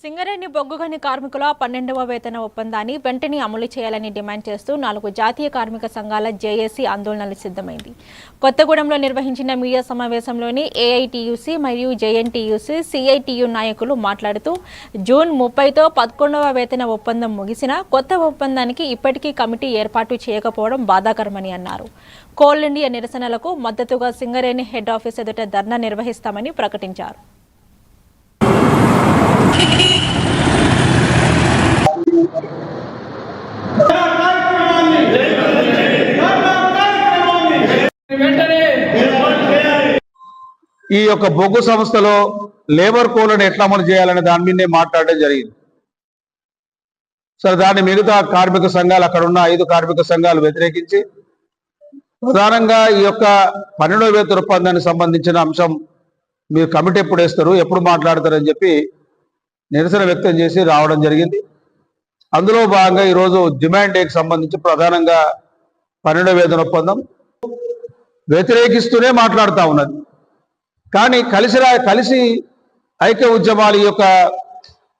సింగరేణి బొగ్గుగని కార్మికుల 12వ వేతన ఒప్పందాన్ని వెంటనే అమలు చేయాలని డిమాండ్ చేస్తూ 4 జాతీయ కార్మిక సంఘాల జేఏసీ ఆందోళనలు సిద్ధమైంది. కొత్తగూడెంలో నిర్వహించిన మీడియా సమావేశంలోని ఏఐటీయూసీ మరియు జేఎన్టీయూసీ సిఐటియు నాయకులు మాట్లాడుతూ జూన్ 30తో 11వ వేతన ఒప్పందం ముగిసినా కొత్త ఒప్పందానికి ఇప్పటికీ కమిటీ ఏర్పాటు చేయకపోవడం బాధాకరమని అన్నారు. కోల్ ఇండియా నిరసనలకు మద్దతుగా సింగరేణి హెడ్ ఆఫీస్ ఎదుట ధర్నా నిర్వహిస్తామని ప్రకటించారు. ఈ యొక్క బొగ్గు సంస్థలో లేబర్ కోడ్లను ఎట్లా అమలు చేయాలనే దాని మీదే మాట్లాడడం జరిగింది. సరే, దాన్ని మిగతా కార్మిక సంఘాలు, అక్కడ ఉన్న 5 కార్మిక సంఘాలు వ్యతిరేకించి ప్రధానంగా ఈ యొక్క 12వ వేతన ఒప్పందానికి సంబంధించిన అంశం మీరు కమిటీ ఎప్పుడు వేస్తారు, ఎప్పుడు మాట్లాడతారని చెప్పి నిరసన వ్యక్తం చేసి రావడం జరిగింది. అందులో భాగంగా ఈరోజు డిమాండ్ డేకి సంబంధించి ప్రధానంగా 12వ వేతన ఒప్పందం వ్యతిరేకిస్తూనే మాట్లాడుతూ ఉన్నది. కానీ కలిసి ఐక్య ఉద్యమాలు, ఈ యొక్క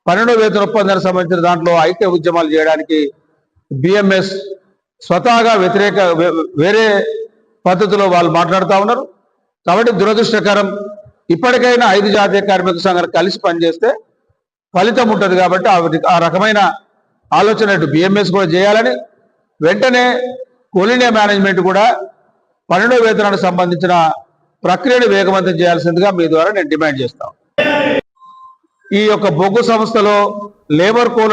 12వ వేతన ఒప్పందానికి సంబంధించిన దాంట్లో ఐక్య ఉద్యమాలు చేయడానికి బిఎంఎస్ స్వతహాగా వేరే పద్ధతిలో వాళ్ళు మాట్లాడుతూ ఉన్నారు. కాబట్టి దురదృష్టకరం. ఇప్పటికైనా 5 జాతీయ కార్మిక సంఘాలు కలిసి పనిచేస్తే ఫలితం ఉంటుంది. కాబట్టి ఆ రకమైన ఆలోచన బిఎంఎస్ కూడా చేయాలని, వెంటనే కోల్ ఇండియా మేనేజ్మెంట్ కూడా 12వ వేతనానికి సంబంధించిన ప్రక్రియను వేగవంతం చేయాల్సిందిగా మీ ద్వారా నేను డిమాండ్ చేస్తాను. ఈ యొక్క బొగ్గు సంస్థలో లేబర్ కోడ్